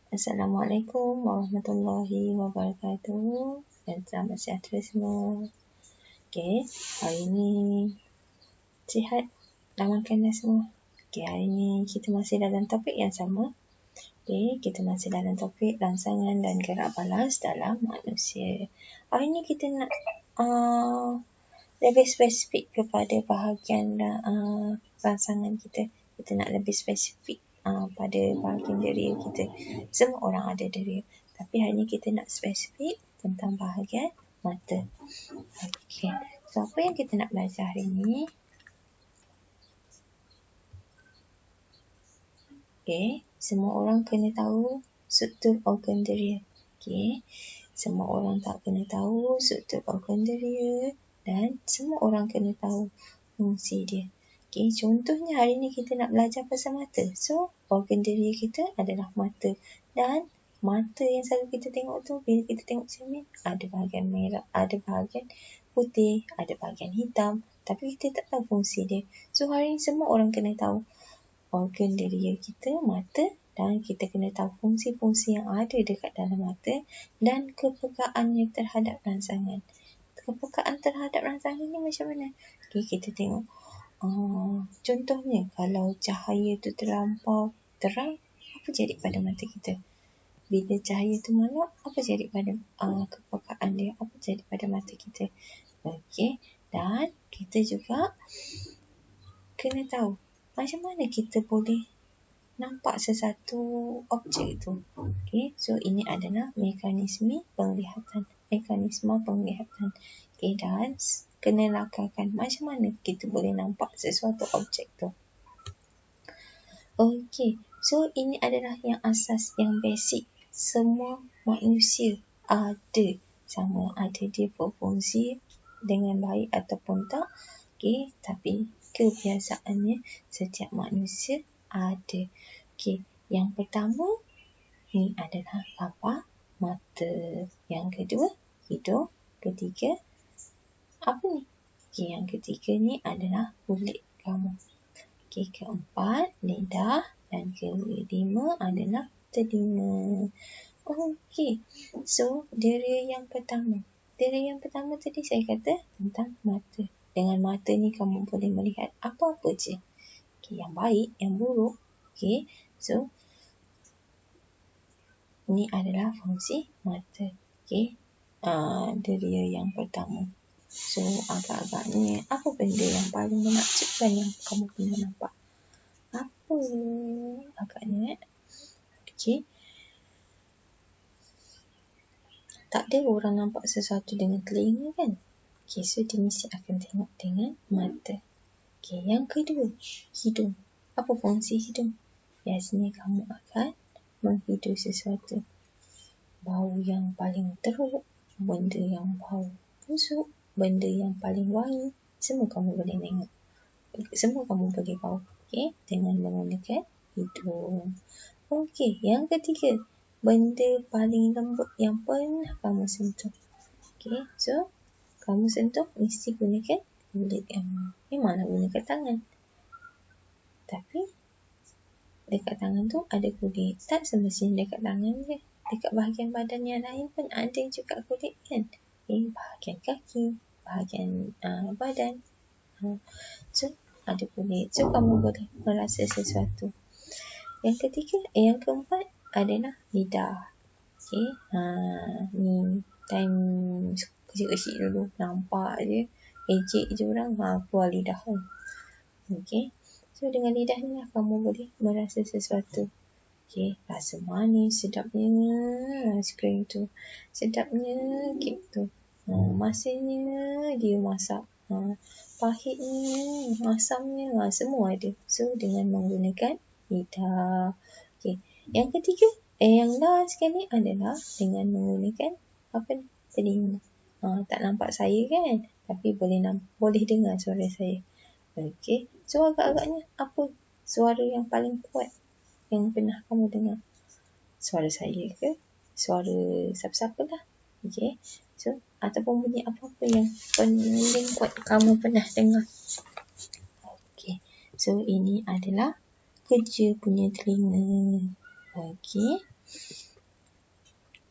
Assalamualaikum warahmatullahi wabarakatuh dan selamat sejahtera semua. Okey, hari ni sihat dah makan dah semua. Okey, hari ni kita masih dalam topik yang sama. Okey, kita masih dalam topik rangsangan dan gerak balas dalam manusia. Hari ni kita nak lebih spesifik kepada bahagian rangsangan kita. Kita nak lebih spesifik pada bahagian deria kita. Semua orang ada deria. Tapi hari ni kita nak spesifik tentang bahagian mata. Okey. So, apa yang kita nak belajar hari ni? Okey. Semua orang kena tahu struktur organ deria. Okey. Semua orang tak kena tahu struktur organ deria dan semua orang kena tahu fungsi dia. Okey, contohnya hari ni kita nak belajar pasal mata. So, organ deria kita adalah mata. Dan mata yang selalu kita tengok tu, bila kita tengok cermin, ada bahagian merah, ada bahagian putih, ada bahagian hitam. Tapi kita tak tahu fungsi dia. So, hari ni semua orang kena tahu organ deria kita, mata, dan kita kena tahu fungsi-fungsi yang ada dekat dalam mata dan kepekaannya terhadap rangsangan. Kepekaan terhadap rangsangan ni macam mana? Okay, kita tengok. Contohnya, kalau cahaya tu terlampau terang, apa jadi pada mata kita? Bila cahaya tu malap, apa jadi pada kepekaan dia? Apa jadi pada mata kita? Okey, dan kita juga kena tahu macam mana kita boleh nampak sesuatu objek tu. Okey, so ini adalah mekanisme penglihatan. Okey, dan kena lakarkan macam mana kita boleh nampak sesuatu objek tu. Okey, so ini adalah yang asas, yang basic. Semua manusia ada. Sama ada dia berfungsi dengan baik ataupun tak. Okey, tapi kebiasaannya setiap manusia ada. Okey, yang pertama ni adalah apa? Mata. Yang kedua, hidung. Ketiga, apa ni? Okey, yang ketiga ni adalah kulit kamu. Okey, keempat, lidah. Dan kelima adalah telinga. Okey, so deria yang pertama. Deria yang pertama tadi saya kata tentang mata. Dengan mata ni kamu boleh melihat apa-apa je. Okey, yang baik, yang buruk. Okey, so ini adalah fungsi mata. Okey, deria yang pertama. So, agak-agaknya apa benda yang paling menakjubkan yang kamu pernah nampak? Apa? Agaknya. Okey. Tak ada orang nampak sesuatu dengan telinga kan? Okey, so dia mesti akan tengok dengan mata. Okey, yang kedua, hidung. Apa fungsi hidung? Biasanya kamu akan menghidu sesuatu. Bau yang paling teruk, benda yang bau busuk, benda yang paling wangi, semua kamu boleh tengok. Semua kamu boleh bau. Okey, dengan menggunakan hidung. Okey, yang ketiga, benda paling lembut yang pernah kamu sentuh. Okey, so kamu sentuh mesti gunakan kulit kamu. Memanglah gunakan tangan. Tapi dekat tangan tu ada kulit. Tak semestinya dekat tangan je. Dekat bahagian badan yang lain pun ada juga kulit kan. Okay, bahagian kaki, bahagian badan. So, ada kulit. So, kamu boleh merasa sesuatu. Yang ketiga, yang keempat adalah lidah. Okay, ni time kecil-kecil dulu. Nampak je. Ejek je orang. Keluar lidah. Okay. So, dengan lidah ni lah kamu boleh merasa sesuatu. Okay, rasa manis, sedapnya aiskrim tu. Sedapnya kek tu. Masinnya dia masak. Pahitnya, asamnya, semua ada. So, dengan menggunakan lidah. Okay, yang ketiga, yang last sekali adalah dengan menggunakan apa? Telinga. Tak nampak saya kan? Tapi boleh dengar suara saya. Okay, so agak-agaknya apa suara yang paling kuat yang pernah kamu dengar? Suara saya ke? Suara siapa-siapa lah. Okay, so ataupun bunyi apa-apa yang paling kuat kamu pernah dengar. Okay, so ini adalah kerja punya telinga. Okay,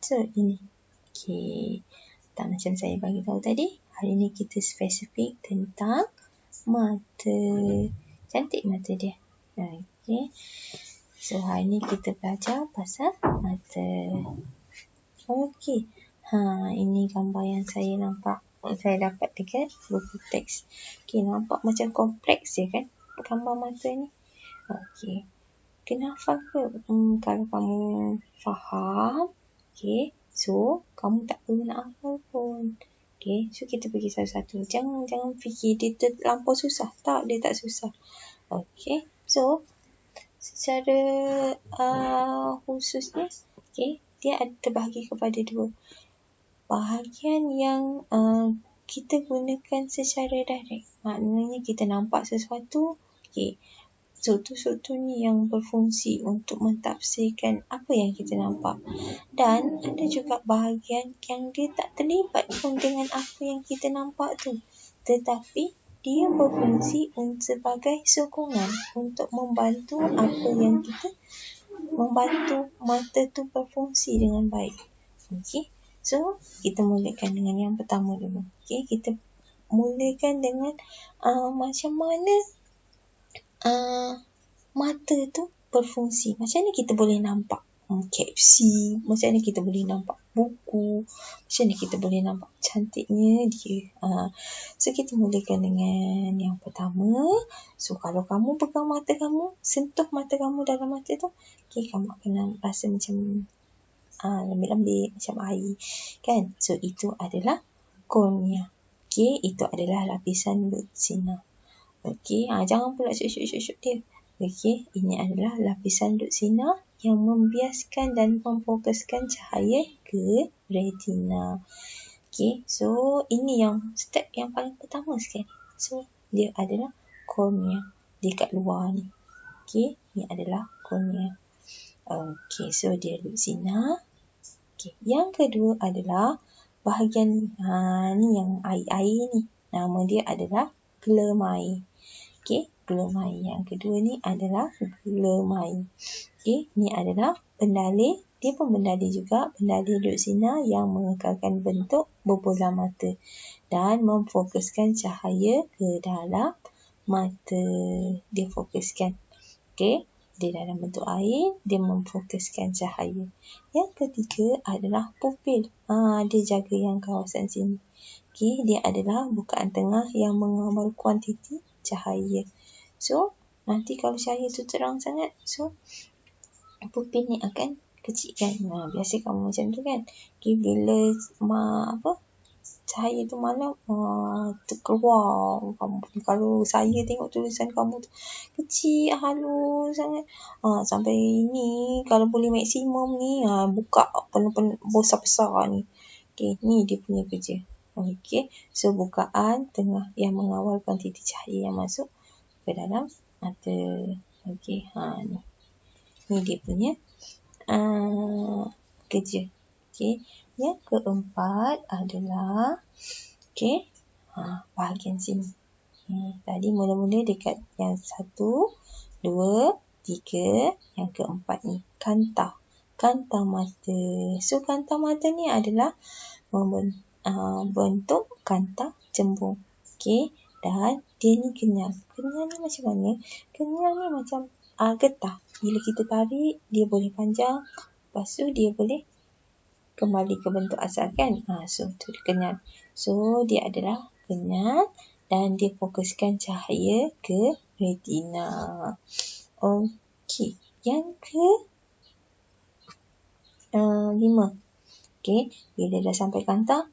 So, ini. Okay. Tak macam saya bagi tahu tadi. Hari ni kita spesifik tentang mata. Cantik mata dia. Okay. So, hari ni kita belajar pasal mata. Okay. Ini gambar yang saya nampak. Saya dapat dekat buku teks. Okay, nampak macam kompleks je kan gambar mata ni. Okay. Kenapa ke? Kalau kamu faham, okay, so kamu tak perlu nak hafal pun. Okay, so kita pergi satu-satu. Jangan fikir dia terlampau susah. Tak, dia tak susah. Okay, so secara khususnya, okay, dia terbahagi kepada dua. Bahagian yang kita gunakan secara direct. Maknanya kita nampak sesuatu, okay, sutut-sutut ni yang berfungsi untuk mentafsirkan apa yang kita nampak. Dan ada juga bahagian yang dia tak terlibat pun dengan apa yang kita nampak tu. Tetapi dia berfungsi sebagai sokongan untuk membantu apa yang kita membantu mata tu berfungsi dengan baik. Okey. So, kita mulakan dengan yang pertama dulu. Okey, kita mulakan dengan macam mana mata tu berfungsi. Macam mana kita boleh nampak KFC, macam mana kita boleh nampak buku, macam mana kita boleh nampak cantiknya dia. So, kita mulakan dengan yang pertama. So, kalau kamu pegang mata kamu, sentuh mata kamu dalam mata tu, okay, kamu akan rasa macam lembik-lembik, macam air kan. So, itu adalah kornea. Okay, itu adalah lapisan retina. Okay, jangan pula syuk-syuk dia. Okay, ini adalah lapisan retina yang membiaskan dan memfokuskan cahaya ke retina. Okay, so ini yang step yang paling pertama sekali. So, dia adalah kornea. Dia kat luar ni. Okay, ini adalah kornea. Okay, so dia retina. Okay, yang kedua adalah bahagian ni yang air-air ni. Nama dia adalah gelmai. Okay, gelmai. Yang kedua ni adalah gelmai. Okay, ni adalah pendalih. Dia pun pendalih juga. Pendalih retina yang mengekalkan bentuk berbola mata dan memfokuskan cahaya ke dalam mata. Dia fokuskan. Okay, dia dalam bentuk air, dia memfokuskan cahaya. Yang ketiga adalah pupil. Dia jaga yang kawasan sini. Okay, dia adalah bukaan tengah yang mengawal kuantiti cahaya. So, nanti kalau cahaya tu terang sangat, so pupil ni akan kecilkan. Biasa kamu macam tu kan. Okay, bila cahaya tu malam terkeluar kamu. Kalau saya tengok tulisan kamu tu kecil, halus sangat. Sampai ni kalau boleh maksimum ni buka penuh-penuh besar-besar ni. Okay, ni dia punya kerja. Okay, so bukaan tengah yang mengawal kuantiti cahaya yang masuk ke dalam mata. Okay, ni. Ni dia punya kerja. Okay. Yang keempat adalah bahagian sini. Tadi mula-mula dekat yang 1, 2, 3. Yang keempat ni kanta. Kanta mata. So, kanta mata ni adalah bentuk kanta cembung. Okay. Dan dia ni kenyal. Kenyal ni macam mana? Kenyal ni macam getah. Bila kita tarik, dia boleh panjang. Lepas tu dia boleh kembali ke bentuk asal kan. So, tu dia kenyal. So, dia adalah kenyal dan dia fokuskan cahaya ke retina. Okey. Yang ke 5. Okey. Bila dah sampai kanta,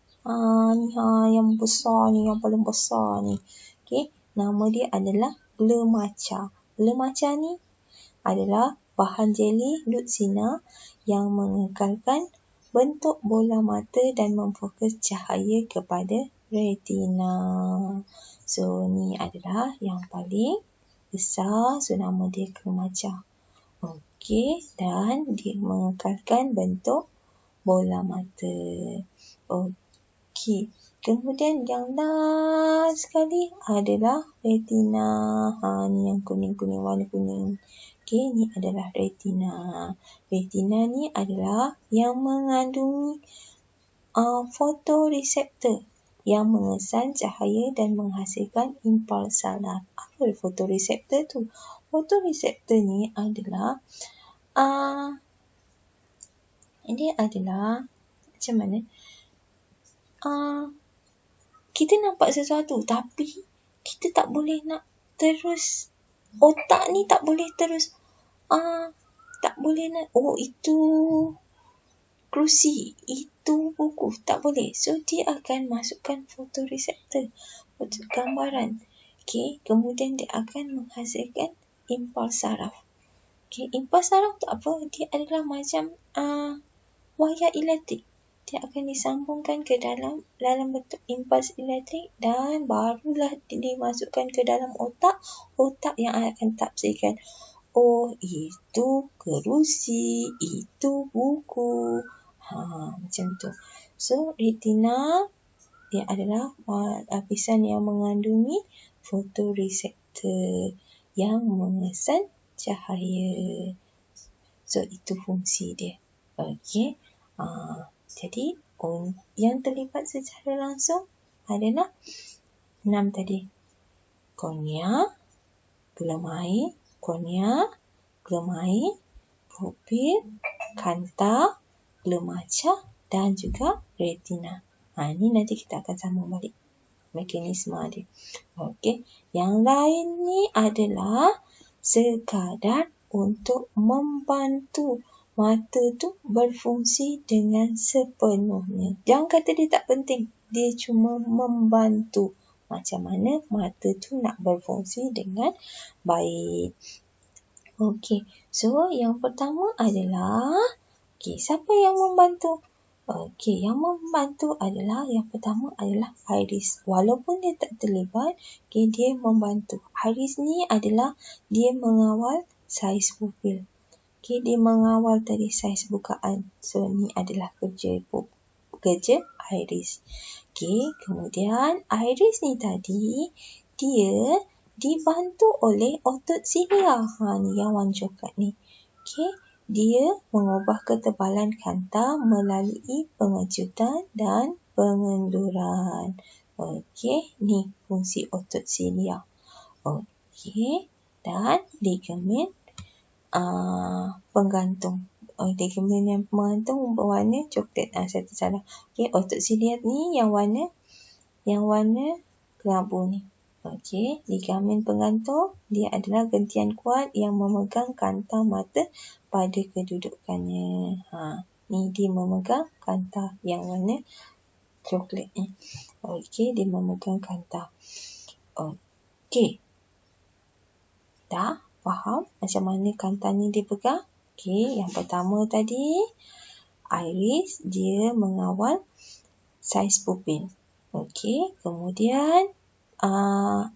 ni yang besar ni, yang paling besar ni. Okey. Nama dia adalah glemacha. Glemacha ni adalah bahan jeli retina yang mengekalkan bentuk bola mata dan memfokus cahaya kepada retina. So, ni adalah yang paling besar. So, nama dia glemacha. Okey, dan dia mengekalkan bentuk bola mata. Okey, kemudian yang last sekali adalah retina. Ni yang kuning-kuning, warna kuning. Okey, ni adalah retina. Retina ni adalah yang mengandungi fotoreseptor yang mengesan cahaya dan menghasilkan impuls saraf. Apa fotoreseptor tu? Fotoreseptor ni adalah dia adalah macam mana? Kita nampak sesuatu tapi kita tak boleh nak terus, otak ni tak boleh terus tak boleh nak, itu kerusi, itu buku, tak boleh. So dia akan masukkan fotoreseptor, gambaran. Okey, kemudian dia akan menghasilkan impuls saraf. Okey, impuls saraf tu apa? Dia adalah macam wayar elektrik. Dia akan disambungkan ke dalam bentuk impuls elektrik dan barulah dimasukkan ke dalam otak. Otak yang akan tafsirkan, oh itu kerusi, itu buku. Macam tu. So retina dia adalah lapisan yang mengandungi fotoreseptor yang mengesan cahaya. So itu fungsi dia. Okey. Jadi yang terlibat secara langsung adalah 6 tadi. Kornea, gelam air, pupil, kanta, gelemaca dan juga retina. Ini nanti kita akan sambung balik mekanisme dia. Okey, yang lain ni adalah sekadar untuk membantu mata tu berfungsi dengan sepenuhnya. Jangan kata dia tak penting, dia cuma membantu macam mana mata tu nak berfungsi dengan baik. Okey, so yang pertama adalah, siapa yang membantu? Okey, yang membantu adalah, yang pertama adalah iris. Walaupun dia tak terlibat, dia membantu. Iris ni adalah dia mengawal saiz pupil. Dia mengawal tadi saiz bukaan. So, ni adalah kerja iris. Kemudian iris ni tadi, dia dibantu oleh otot silia. Ni yang warna coklat ni. Dia mengubah ketebalan kanta melalui pengecutan dan pengenduran. Ni fungsi otot silia. Dan ligamen penggantung. Ligamen yang penggantung berwarna coklat. Saya tersalah. Otot silia ni yang warna kelabu ni. Ligamen penggantung dia adalah gentian kuat yang memegang kanta mata pada kedudukannya. Ni dia memegang kanta yang warna coklat ni. Dia memegang kanta. Dah faham macam mana kanta ni dia pegang? Yang pertama tadi, iris dia mengawal saiz pupil. Kemudian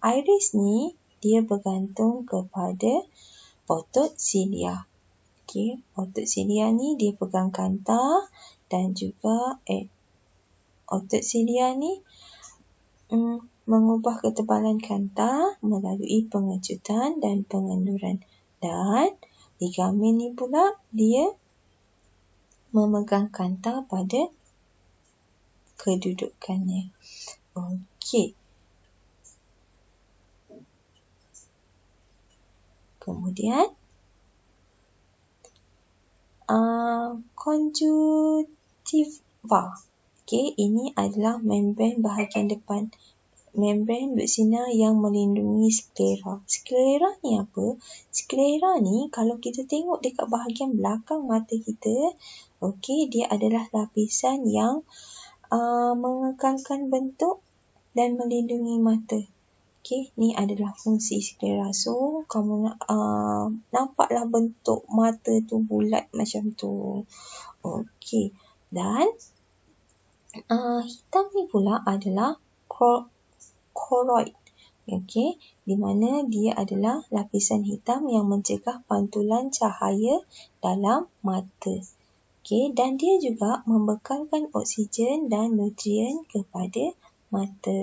iris ni dia bergantung kepada otot silia. Otot silia ni dia pegang kanta dan juga otot silia ni mengubah ketebalan kanta melalui pengecutan dan pengenduran. Dan ligamen ni pula dia memegang kanta pada kedudukannya. Kemudian konjuktiva. Ini adalah membran bahagian depan. Membran bersinar yang melindungi sklera. Sklera ni apa? Sklera ni kalau kita tengok dekat bahagian belakang mata kita, dia adalah lapisan yang mengekalkan bentuk dan melindungi mata. Ni adalah fungsi sklera. So, kamu nak nampaklah bentuk mata tu bulat macam tu. Dan hitam ni pula adalah choroid. Di mana dia adalah lapisan hitam yang mencegah pantulan cahaya dalam mata. Dan dia juga membekalkan oksigen dan nutrien kepada mata.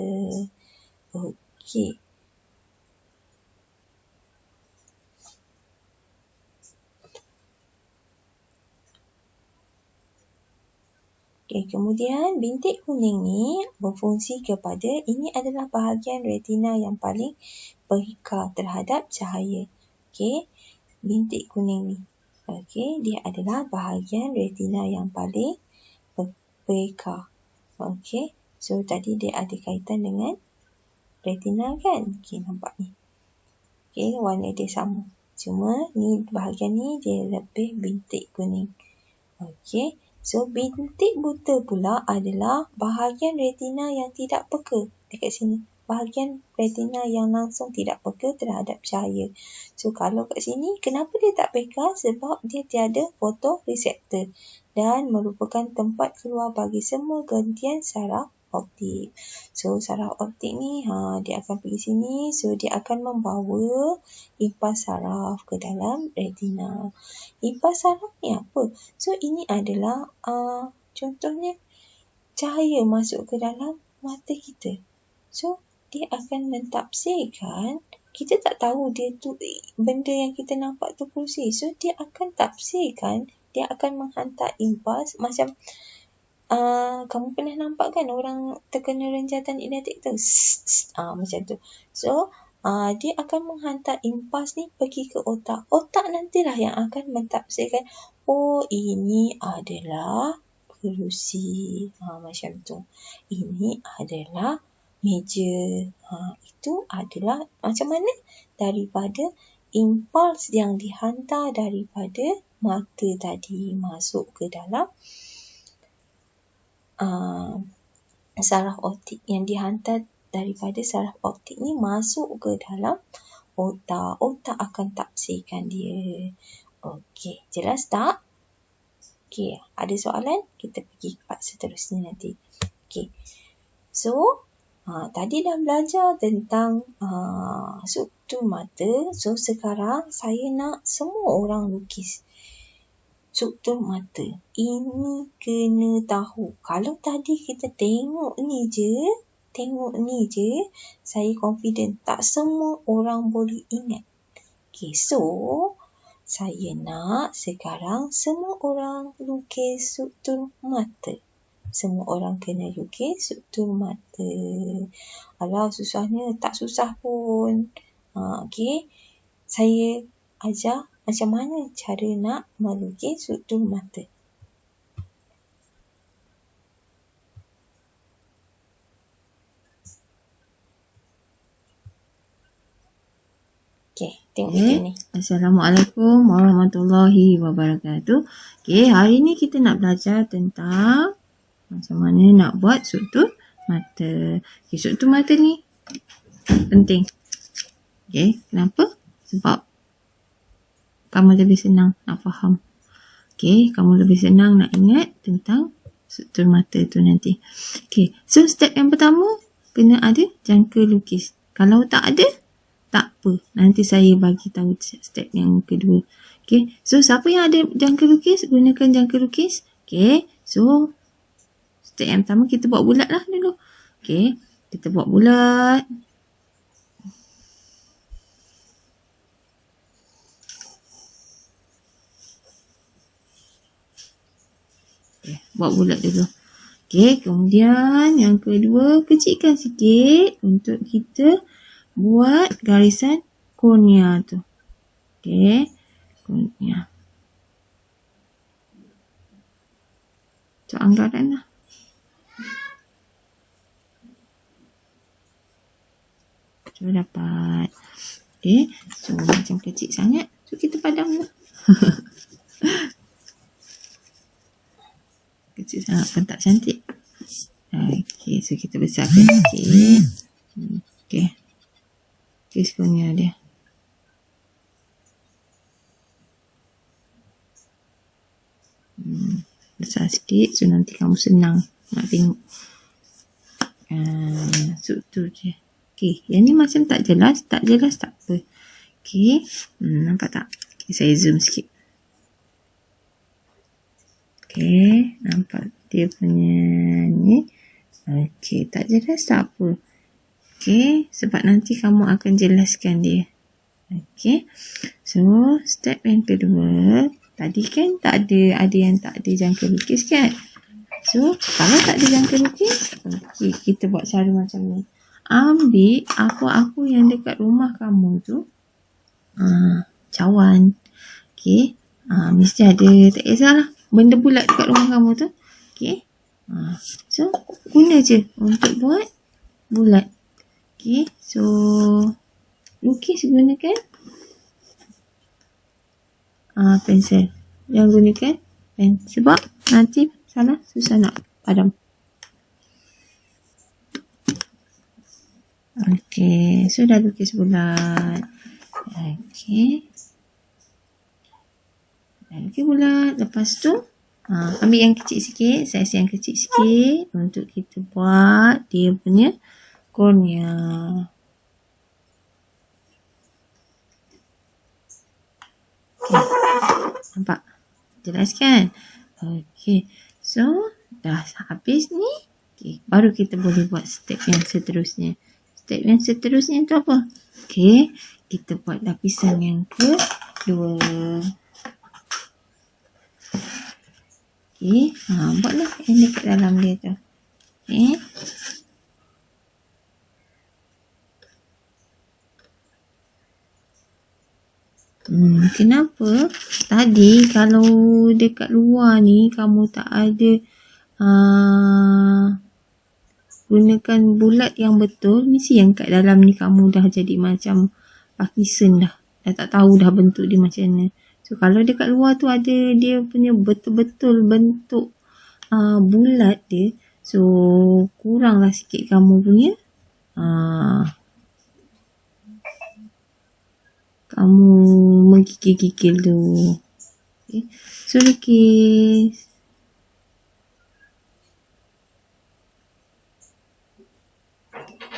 Okay, kemudian bintik kuning ni berfungsi kepada, ini adalah bahagian retina yang paling peka terhadap cahaya. Okay, bintik kuning ni. Okay, dia adalah bahagian retina yang paling peka. Okay, so tadi dia ada kaitan dengan retina kan? Okay, nampak ni. Okay, warna dia sama. Cuma ni bahagian ni dia lebih bintik kuning. Okay, so bintik buta pula adalah bahagian retina yang tidak peka. Dekat sini, bahagian retina yang langsung tidak peka terhadap cahaya. So kalau kat sini, kenapa dia tak peka? Sebab dia tiada fotoreseptor dan merupakan tempat keluar bagi semua gentian saraf optik. So saraf optik ni dia akan pergi sini, so dia akan membawa impas saraf ke dalam retina. Impas saraf ni apa? So ini adalah contohnya cahaya masuk ke dalam mata kita. So dia akan mentafsirkan, kita tak tahu dia tu benda yang kita nampak tu kursi. So dia akan tafsirkan, dia akan menghantar impas macam kamu pernah nampak kan orang terkena renjatan elektrik tu? Macam tu. So dia akan menghantar impas ni pergi ke otak. Otak nantilah yang akan mentafsirkan, oh ini adalah kerusi. Macam tu. Ini adalah meja. Itu adalah macam mana? Daripada impuls yang dihantar daripada mata tadi masuk ke dalam saraf optik, yang dihantar daripada saraf optik ni masuk ke dalam otak. Otak akan tafsirkan dia. Okey, jelas tak? Okey, ada soalan? Kita pergi ke part seterusnya nanti. Okey. So, tadi dah belajar tentang struktur mata. So, sekarang saya nak semua orang lukis struktur mata. Ini kena tahu. Kalau tadi kita tengok ni je, saya confident tak semua orang boleh ingat. Okay, so saya nak sekarang semua orang lukis struktur mata. Semua orang kena lukis struktur mata. Alah, susahnya. Tak susah pun. Okay, saya ajar macam mana cara nak melukis struktur mata. Okay, tengok video ni. Assalamualaikum warahmatullahi wabarakatuh. Okay, hari ni kita nak belajar tentang macam mana nak buat struktur mata. Okay, struktur mata ni penting. Okay, kenapa? Sebab kamu lebih senang nak faham. Okay, kamu lebih senang nak ingat tentang struktur mata tu nanti. Okay, so step yang pertama, kena ada jangka lukis. Kalau tak ada, tak apa. Nanti saya bagi tahu step yang kedua. Okay, so siapa yang ada jangka lukis, gunakan jangka lukis. Okay, so step yang pertama kita buat bulat lah dulu. Okay, kita buat bulat. Okay, buat bulat dulu. Okay, kemudian yang kedua, kecilkan sikit untuk kita buat garisan kornea tu. Okay, kornea. Untuk anggaran lah. So, dapat. Okay, so macam kecil sangat. So, kita padam lah. Kecil sangat pun tak cantik. Okay, so kita besarkan sikit. Okay. Kornea dia. Besar sikit, so nanti kamu senang nak tengok struktur dia. Okay, yang ni macam tak jelas tak apa. Okay, nampak tak? Okay, saya zoom sikit. Okay, nampak dia punya ni. Okay, tak jelas tak apa. Okay, sebab nanti kamu akan jelaskan dia. Okay, so step yang kedua, tadi kan tak ada yang tak ada jangka lukis kan? So, kalau tak ada jangka lukis, okey, kita buat cara macam ni. Ambil apa-apa yang dekat rumah kamu tu, cawan. Okey. Mesti ada, tak kisahlah. Benda bulat dekat rumah kamu tu. Okey. So, guna je untuk buat bulat. Okey. So, lukis gunakan pensel. Jangan gunakan pen. Sebab nanti salah, susah nak padam. Okey. So, dah lukis bulat. Okey. Okey bulat. Lepas tu, ambil yang kecil sikit. Saiz yang kecil sikit. Untuk kita buat dia punya kornea. Okay. Nampak? Jelas kan? Okey. So, dah habis ni. Okay. Baru kita boleh buat step yang seterusnya. Step yang seterusnya tu apa? Okey. Kita buat lapisan yang kedua. Okey. Buatlah yang dekat dalam dia tu. Okey. Kenapa? Tadi kalau dekat luar ni kamu tak ada gunakan bulat yang betul, mesti yang kat dalam ni kamu dah jadi macam Parkinson dah. Dah tak tahu dah bentuk dia macam mana. So kalau dekat luar tu ada dia punya betul-betul bentuk bulat dia, so kuranglah sikit kamu punya kamu menggigil-gigil tu. Okay. So lukis. Okay.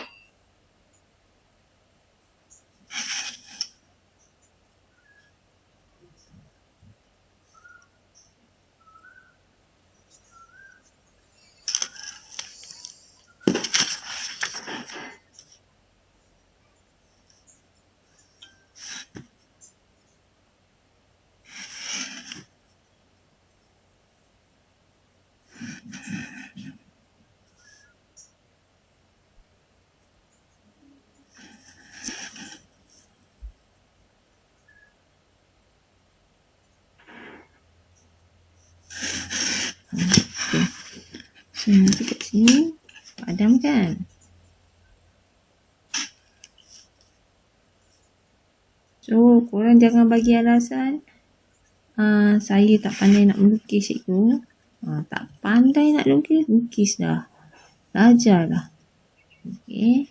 So nanti kat sini padam kan? So korang jangan bagi alasan saya tak pandai nak melukis cikgu. Tak pandai nak lukis, lukis dah. Belajarlah. Okay.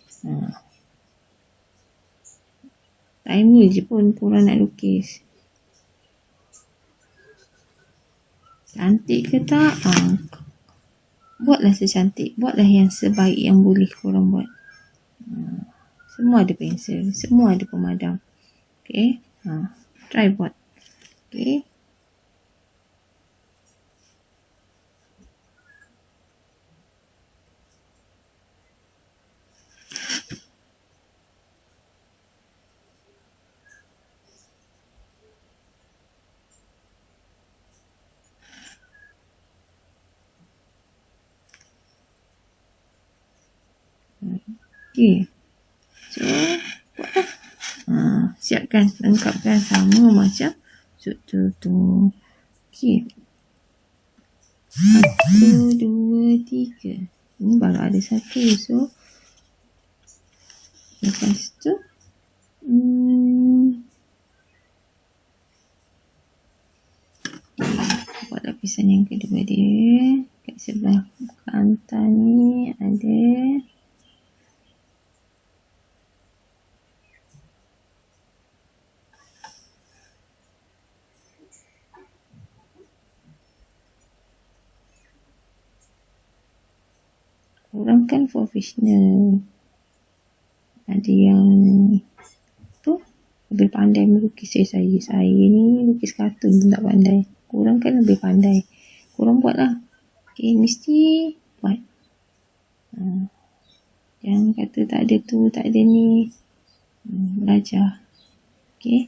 Timer je pun korang nak lukis. Cantik ke tak? Buatlah secantik. Buatlah yang sebaik yang boleh korang buat. Semua ada pensel. Semua ada pemadam. Okay. Try buat. Okay. Okay. So, buatlah. Siapkan, lengkapkan sama macam struktur tu. Okay. 1, 2, 3. Ini baru ada satu. So, lepas tu, buat lapisan yang kedua dia. Kat sebelah kanan ni ada. Orang kan profesional. Ada yang tu lebih pandai melukis saya. Saya ni lukis kartun pun tak pandai. Korang kan lebih pandai. Korang buatlah. Okay, mesti buat. Jangan kata tak ada tu, tak ada ni. Belajar. Okay.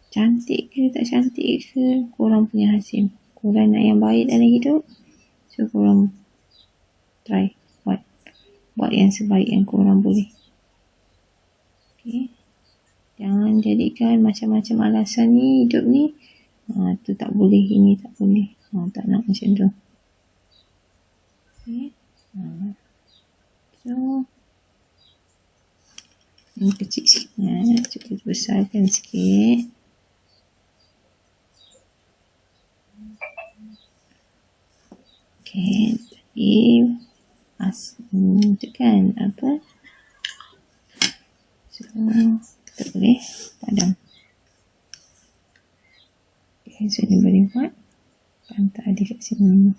Cantik ke tak cantik ke, korang punya hasil. Korang nak yang baik dalam hidup. So So korang try buat yang sebaik yang korang boleh. Okay. Jangan jadikan macam-macam alasan ni hidup ni. Tu tak boleh, ini tak boleh. Tak nak macam tu. Okay. So ini kecil sikit. Cuba besarkan sikit. Okay. Tadi tu kan apa? So kita boleh padam. Okay. So ni boleh buat. Pantai di kat sini.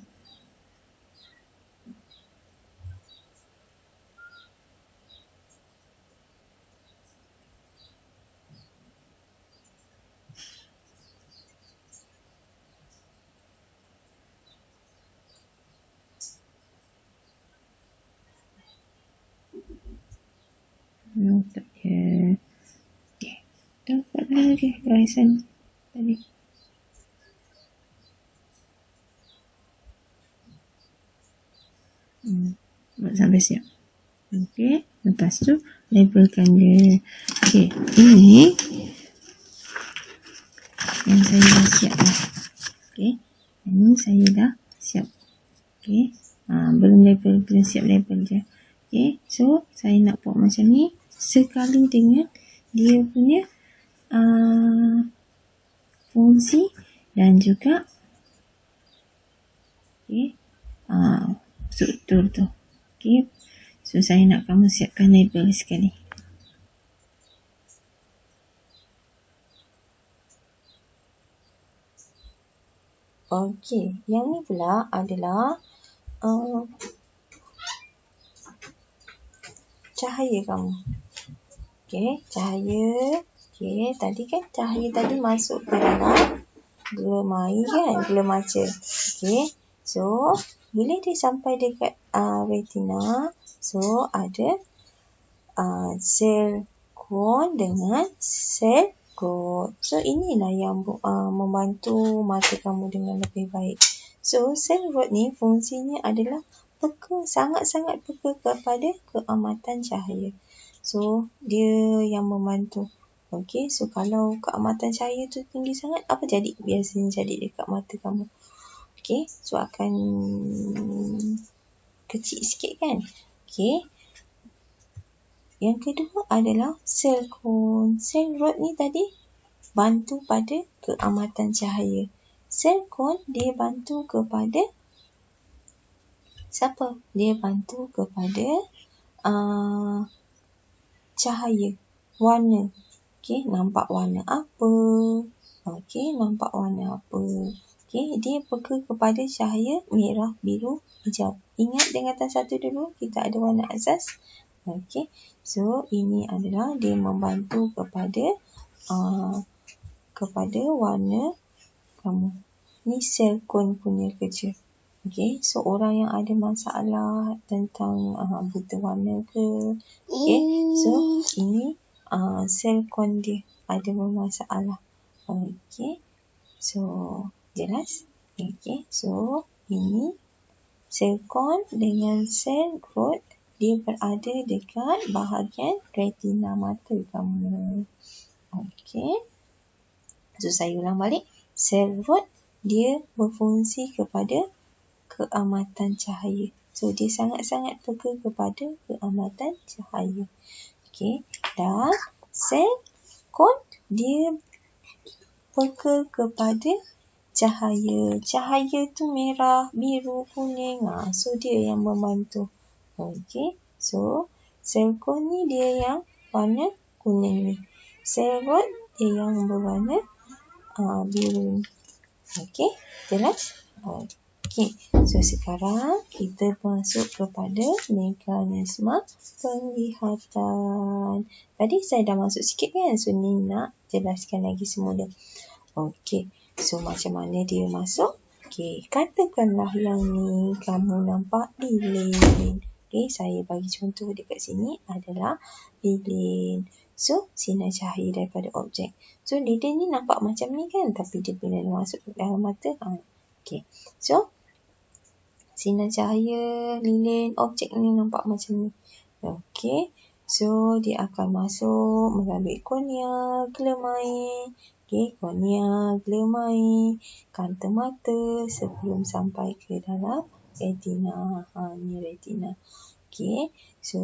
Tak dia. Okay. Dah buat lagi garisan tadi. Buat sampai siap. Okay. Lepas tu labelkan dia. Okay. Ini yang saya dah siap dah. Okay. Ini saya dah siap. Okay. Belum label, belum siap label je. Okay. So saya nak buat macam ni sekali dengan dia punya fungsi dan juga okay, struktur tu. Okay. So saya nak kamu siapkan label sekali. Okey, yang ni pula adalah cahaya kamu. Okey, cahaya. Okey, tadi kan cahaya tadi masuk ke dalam gula air kan, gula maca. Okey, so bila dia sampai dekat retina, so ada sel kon dengan sel rod. So inilah yang membantu mata kamu dengan lebih baik. So sel rod ni fungsinya adalah peka, sangat-sangat peka kepada keamatan cahaya. So dia yang membantu. Okey, so kalau keamatan cahaya tu tinggi sangat, apa jadi? Biasanya jadi dekat mata kamu. Okey, so akan kecil sikit kan? Okey. Yang kedua adalah sel kon. Sel rod ni tadi bantu pada keamatan cahaya. Sel kon dia bantu kepada siapa? Dia bantu kepada cahaya, warna. Okey, nampak warna apa? Okey, nampak warna apa? Okey, dia peka kepada cahaya merah, biru, hijau. Ingat tingkatan 1 dulu, kita ada warna asas. Okey, so ini adalah dia membantu kepada warna kamu. Ni sel kon punya kerja. Okey, so orang yang ada masalah tentang buta warna ke. Okey, so ini sel kon dia ada bermasalah. Okey, so jelas? Okey, so ini sel kon dengan sel rod dia berada dekat bahagian retina mata kamu. Okey, so saya ulang balik. Sel rod dia berfungsi kepada keamatan cahaya. So dia sangat-sangat peka kepada keamatan cahaya. Okey, dan sel kon dia peka kepada cahaya. Cahaya tu merah, biru, kuning. So dia yang membantu. Okey, so sel kon ni dia yang warna kuning ni. Sel rod dia yang berwarna biru ni. Okey, jelas? Okey, so sekarang kita masuk kepada mekanisme penglihatan. Tadi saya dah masuk sikit kan, so ni nak jelaskan lagi semula. Okey, so macam mana dia masuk? Okey, katakanlah yang ni kamu nampak lilin. Okey, saya bagi contoh dekat sini adalah lilin. So, sinar cahaya daripada objek. So, lilin ni nampak macam ni kan, tapi dia bila masuk ke dalam mata. Okey, so sinar cahaya lilin objek ni nampak macam ni. Okey. So, dia akan masuk melalui kornea, gelemain. Okey, kornea, gelemain, kanta mata sebelum sampai ke dalam retina. Ni retina. Okey. So,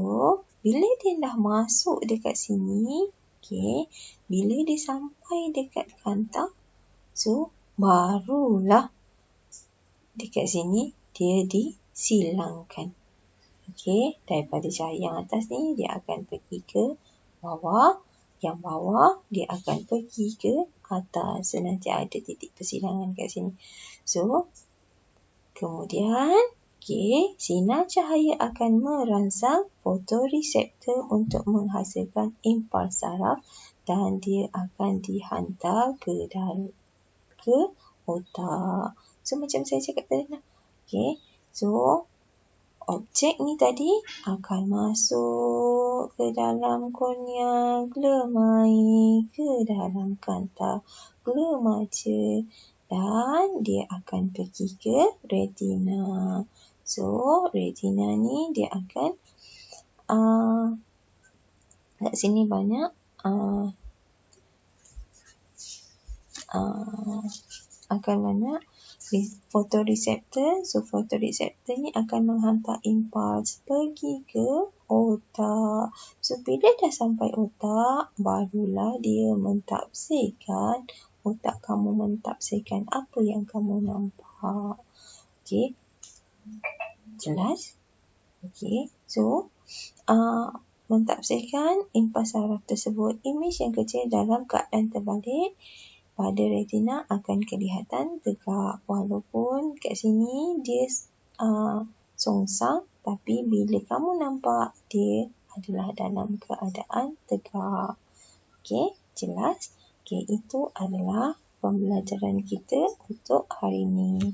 bila dia dah masuk dekat sini, okey, bila dia sampai dekat kanta, so, barulah dekat sini dia disilangkan. Okey, daripada cahaya yang atas ni dia akan pergi ke bawah, yang bawah dia akan pergi ke atas. So, nanti ada titik persilangan kat sini. So, kemudian sinar cahaya akan merangsang fotoreseptor untuk menghasilkan impuls saraf dan dia akan dihantar ke otak. So, macam saya cakap tadi lah. Okey. So, objek ni tadi akan masuk ke dalam kornea, gelemain, ke dalam kanta gelemaja dan dia akan pergi ke retina. So, retina ni dia akan kat sini banyak akan banyak fotoreseptor. So, fotoreseptor ni akan menghantar impuls pergi ke otak. So, bila dah sampai otak, barulah dia mentafsirkan, otak kamu mentafsirkan apa yang kamu nampak. Okey. Jelas? Okey. So, mentafsirkan impuls saraf tersebut, imej yang kecil dalam keadaan terbalik pada retina akan kelihatan tegak. Walaupun kat sini dia songsang, tapi bila kamu nampak dia adalah dalam keadaan tegak. Okey, jelas? Okey, itu adalah pembelajaran kita untuk hari ini.